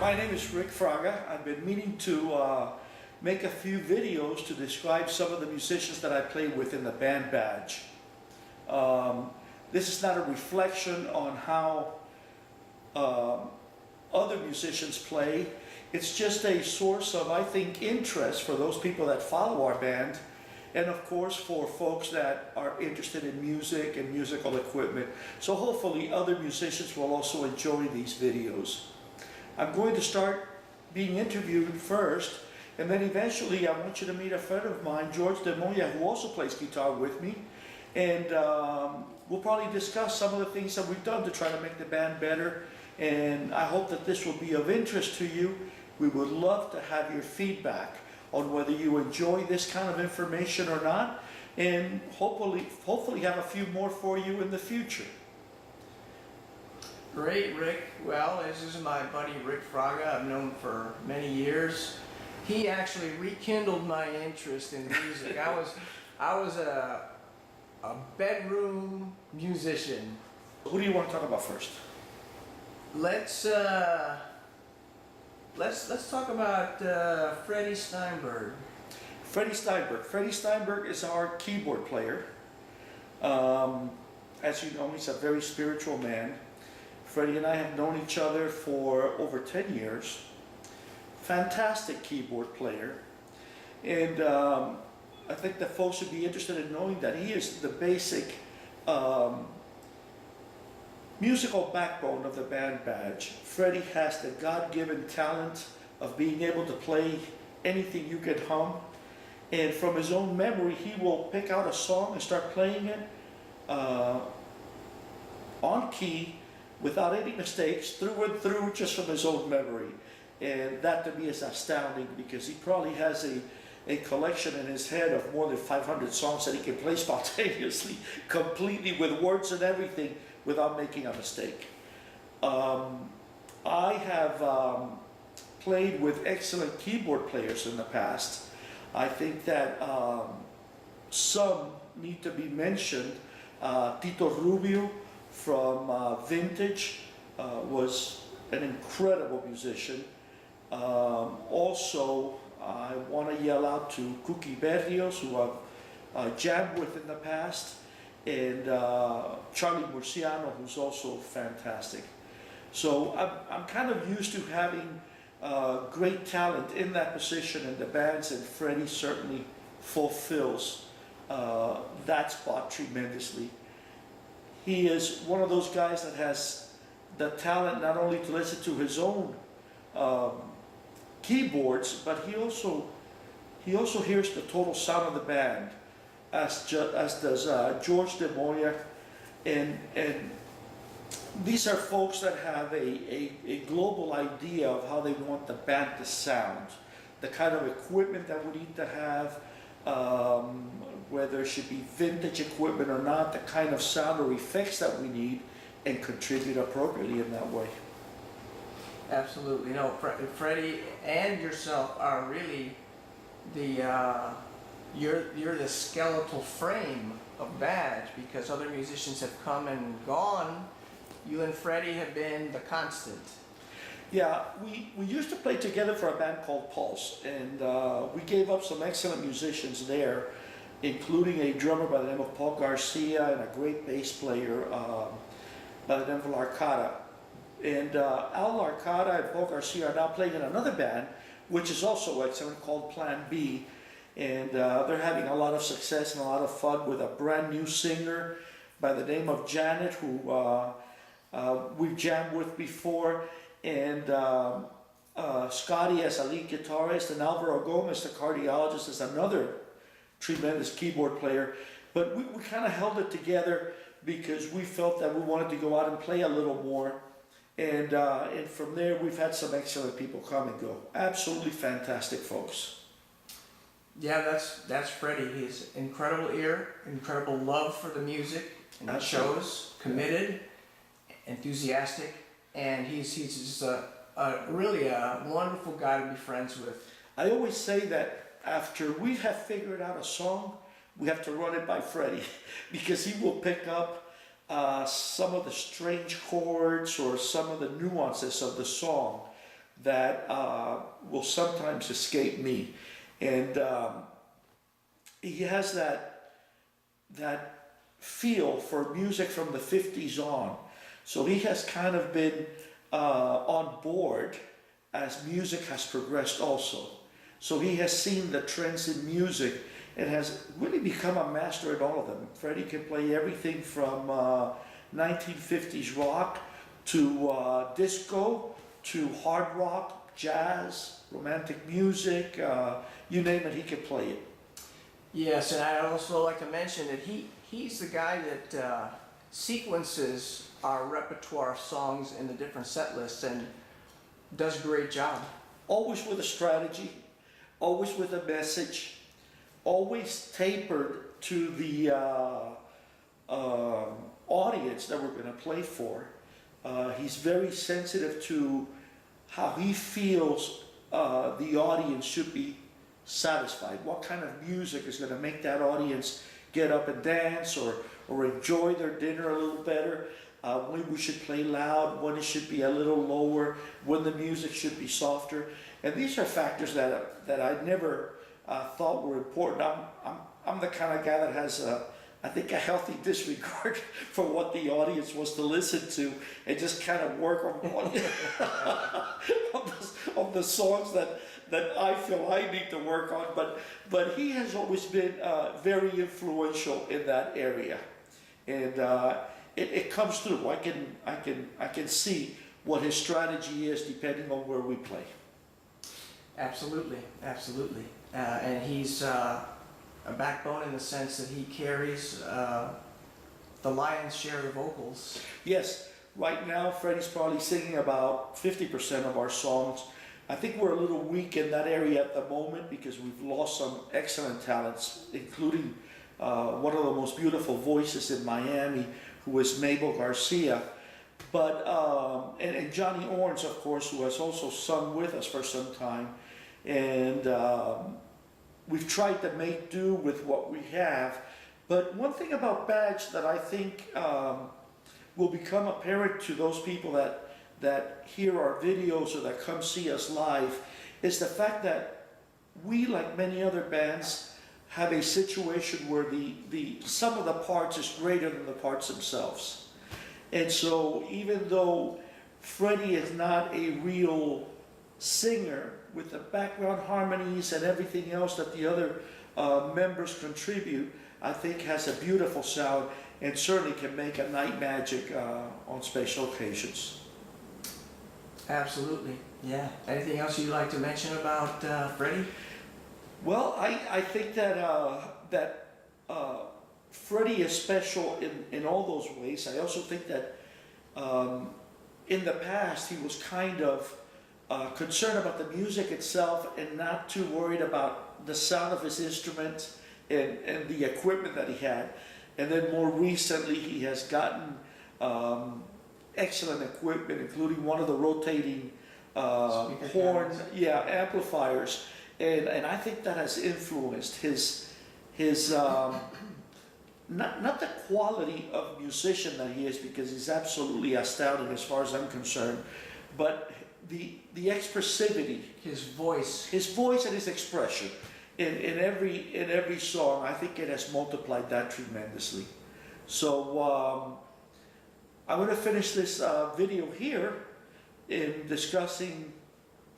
My name is Rick Fraga. I've been meaning to make a few videos to describe some of the musicians that I play with in the band badge. This is not a reflection on how other musicians play. It's just a source of, I think, interest for those people that follow our band, and of course for folks that are interested in music and musical equipment. So hopefully other musicians will also enjoy these videos. I'm going to start being interviewed first, and then eventually I want you to meet a friend of mine, George De Moya, who also plays guitar with me, and we'll probably discuss some of the things that we've done to try to make the band better, and I hope that this will be of interest to you. We would love to have your feedback on whether you enjoy this kind of information or not, and hopefully have a few more for you in the future. Great, Rick. Well, this is my buddy Rick Fraga. I've known him for many years. He actually rekindled my interest in music. I was a bedroom musician. Who do you want to talk about first? Let's talk about Freddie Steinberg. Freddie Steinberg. Freddie Steinberg is our keyboard player. As you know, he's a very spiritual man. Freddie and I have known each other for over 10 years. Fantastic keyboard player. And I think that folks should be interested in knowing that he is the basic musical backbone of the band badge. Freddie has the God-given talent of being able to play anything you can hum. And from his own memory, he will pick out a song and start playing it on key, without any mistakes, through and through, just from his own memory. And that to me is astounding, because he probably has a collection in his head of more than 500 songs that he can play spontaneously, completely with words and everything, without making a mistake. I have played with excellent keyboard players in the past. I think that some need to be mentioned. Tito Rubio from Vintage was an incredible musician. Also, I want to yell out to Cookie Berrios, who I've jammed with in the past, and Charlie Murciano, who's also fantastic. So I'm kind of used to having great talent in that position in the bands, and Freddie certainly fulfills that spot tremendously. He is one of those guys that has the talent not only to listen to his own keyboards, but he also hears the total sound of the band, as does George De Moya, and these are folks that have a global idea of how they want the band to sound, the kind of equipment that we need to have, whether it should be vintage equipment or not, the kind of sound or effects that we need, and contribute appropriately in that way. Absolutely. No, Freddie and yourself are really you're the skeletal frame of badge, because other musicians have come and gone. You and Freddie have been the constant. Yeah, we used to play together for a band called Pulse, and we gave up some excellent musicians there, including a drummer by the name of Paul Garcia and a great bass player by the name of Arcada. And Al Arcada and Paul Garcia are now playing in another band, which is also excellent, called Plan B. And they're having a lot of success and a lot of fun with a brand new singer by the name of Janet, who we've jammed with before, and Scotty as a lead guitarist, and Alvaro Gomez, the cardiologist, is another tremendous keyboard player. But we kind of held it together because we felt that we wanted to go out and play a little more. And from there, we've had some excellent people come and go. Absolutely fantastic folks. Yeah, that's Freddie. He's incredible ear, incredible love for the music, and it shows, committed, enthusiastic, and he's just really a wonderful guy to be friends with. I always say that after we have figured out a song, we have to run it by Freddie, because he will pick up some of the strange chords or some of the nuances of the song that will sometimes escape me. And he has that feel for music from the 50s on. So he has kind of been on board as music has progressed also. So he has seen the trends in music and has really become a master at all of them. Freddie can play everything from 1950s rock to disco to hard rock, jazz, romantic music, you name it, he can play it. Yes, and I'd also like to mention that he's the guy that sequences our repertoire of songs in the different set lists and does a great job. Always with a strategy, always with a message, always tapered to the audience that we're going to play for. He's very sensitive to how he feels the audience should be satisfied. What kind of music is going to make that audience get up and dance or enjoy their dinner a little better. When we should play loud, when it should be a little lower, when the music should be softer. And these are factors that I never thought were important. I'm the kind of guy that has, I think, a healthy disregard for what the audience wants to listen to, and just kind of work on the songs that I feel I need to work on. But he has always been very influential in that area, and it comes through. I can see what his strategy is depending on where we play. Absolutely, absolutely. And he's a backbone in the sense that he carries the lion's share of the vocals. Yes, right now Freddie's probably singing about 50% of our songs. I think we're a little weak in that area at the moment because we've lost some excellent talents, including one of the most beautiful voices in Miami, who is Mabel Garcia. But and Johnny Orns, of course, who has also sung with us for some time. And we've tried to make do with what we have. But one thing about Badge that I think will become apparent to those people that hear our videos or that come see us live is the fact that we, like many other bands, have a situation where the sum of the parts is greater than the parts themselves. And so even though Freddie is not a real singer with the background harmonies and everything else that the other members contribute, I think has a beautiful sound and certainly can make a night magic on special occasions. Absolutely, yeah. Anything else you'd like to mention about Freddie? Well, I think that Freddie is special in all those ways. I also think that in the past he was kind of concerned about the music itself and not too worried about the sound of his instrument and the equipment that he had. And then more recently he has gotten excellent equipment, including one of the rotating horn amplifiers. And I think that has influenced his not the quality of musician that he is, because he's absolutely astounding as far as I'm concerned, but the expressivity, his voice and his expression in every song. I think it has multiplied that tremendously. So I'm going to finish this video here in discussing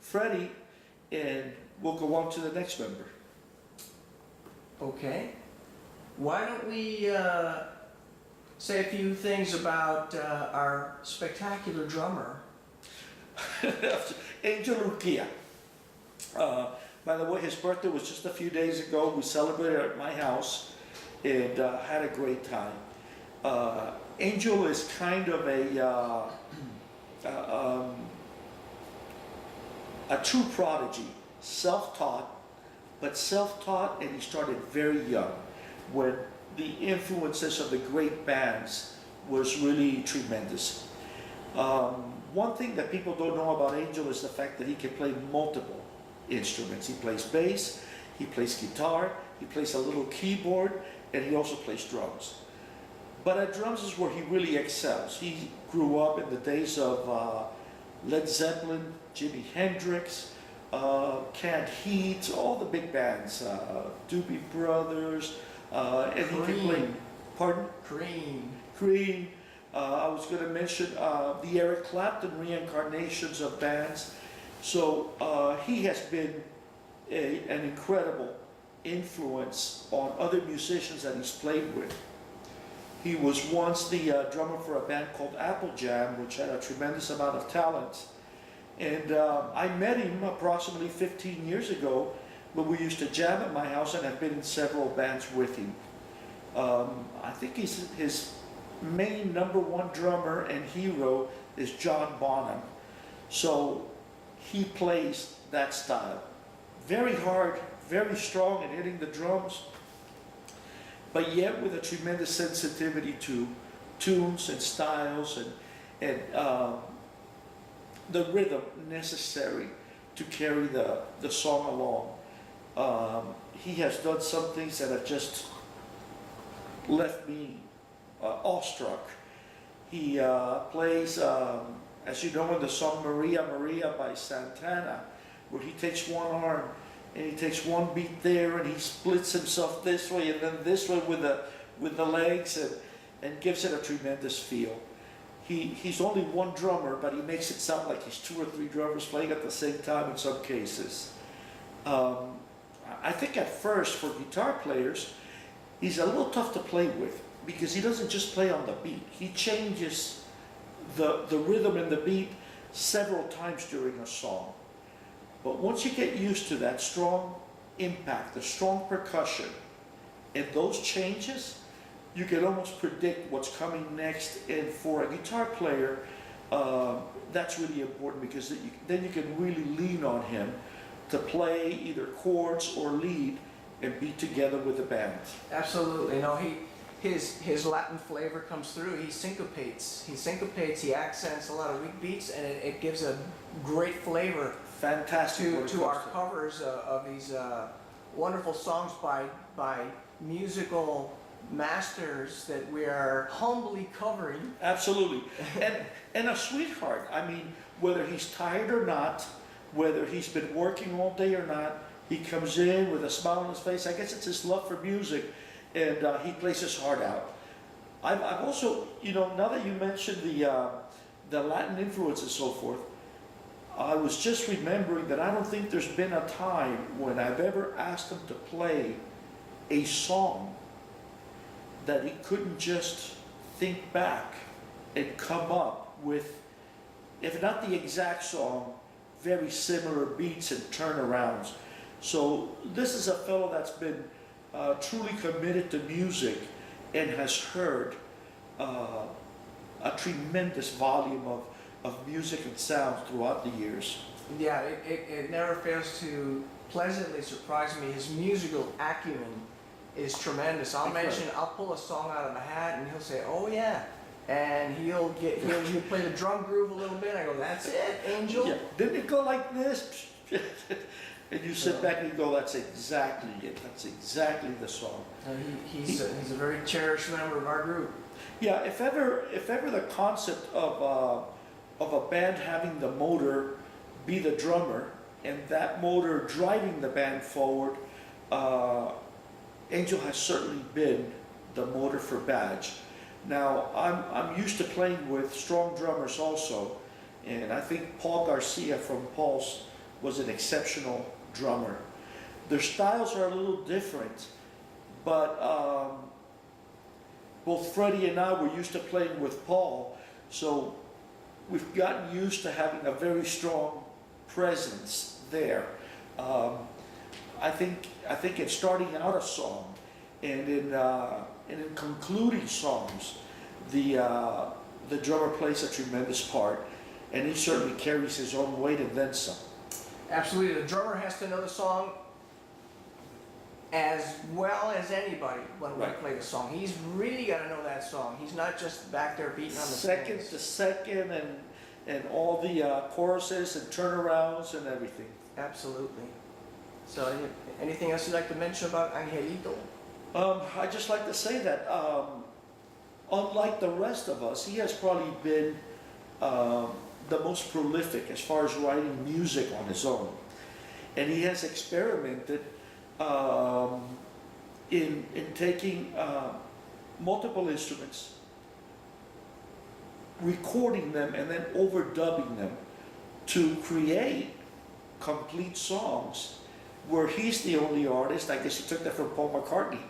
Freddie, and we'll go on to the next member. Okay. Why don't we say a few things about our spectacular drummer? Angel Urquia. By the way, his birthday was just a few days ago. We celebrated at my house and had a great time. Angel is kind of a true prodigy, self-taught, and he started very young, when the influences of the great bands was really tremendous. One thing that people don't know about Angel is the fact that he can play multiple instruments. He plays bass, he plays guitar, he plays a little keyboard, and he also plays drums. But at drums is where he really excels. He grew up in the days of Led Zeppelin, Jimi Hendrix, Canned Heat, all the big bands, Doobie Brothers, and he can play. Cream. Pardon? Cream. Cream. I was going to mention the Eric Clapton reincarnations of bands. So he has been an incredible influence on other musicians that he's played with. He was once the drummer for a band called Apple Jam, which had a tremendous amount of talent. And I met him approximately 15 years ago when we used to jam at my house, and I've been in several bands with him. I think his main #1 drummer and hero is John Bonham. So he plays that style. Very hard, very strong in hitting the drums, but yet with a tremendous sensitivity to tunes and styles and the rhythm necessary to carry the song along. He has done some things that have just left me awestruck. He plays, as you know, in the song Maria Maria by Santana, where he takes one arm and he takes one beat there and he splits himself this way and then this way with the legs and gives it a tremendous feel. He's only one drummer, but he makes it sound like he's 2 or 3 drummers playing at the same time in some cases. I think at first for guitar players, he's a little tough to play with because he doesn't just play on the beat. He changes the rhythm and the beat several times during a song. But once you get used to that strong impact, the strong percussion, and those changes, you can almost predict what's coming next. And for a guitar player, that's really important because then you can really lean on him to play either chords or lead and be together with the band. Absolutely. No, his Latin flavor comes through. He syncopates. He accents a lot of weak beats, and it gives a great flavor. Fantastic to our covers of these wonderful songs by musical masters that we are humbly covering. Absolutely. And a sweetheart. I mean, whether he's tired or not, whether he's been working all day or not, he comes in with a smile on his face. I guess it's his love for music, and he plays his heart out. I've also, now that you mentioned the Latin influence and so forth, I was just remembering that I don't think there's been a time when I've ever asked him to play a song that he couldn't just think back and come up with, if not the exact song, very similar beats and turnarounds. So this is a fellow that's been truly committed to music and has heard a tremendous volume of music and sounds throughout the years. Yeah, it never fails to pleasantly surprise me. His musical acumen is tremendous. I'll pull a song out of a hat and he'll say, "Oh yeah," and he'll play the drum groove a little bit. I go, "That's it, Angel." Yeah. Didn't it go like this? And you sit back and you go, "That's exactly it. That's exactly the song." He's a very cherished member of our group. Yeah. If ever the concept of a band having the motor be the drummer and that motor driving the band forward, Angel has certainly been the motor for Badge. Now, I'm used to playing with strong drummers also, and I think Paul Garcia from Pulse was an exceptional drummer. Their styles are a little different, but both Freddie and I were used to playing with Paul, so we've gotten used to having a very strong presence there. I think in starting out a song and in concluding songs, the drummer plays a tremendous part, and he certainly carries his own weight and then some. Absolutely, the drummer has to know the song as well as anybody when we play the song. He's really got to know that song. He's not just back there beating on the second to second and all the choruses and turnarounds and everything. Absolutely. So, anything else you'd like to mention about Angelito? I'd just like to say that unlike the rest of us, he has probably been the most prolific as far as writing music on his own. And he has experimented in taking multiple instruments, recording them, and then overdubbing them to create complete songs where he's the only artist. I guess he took that from Paul McCartney.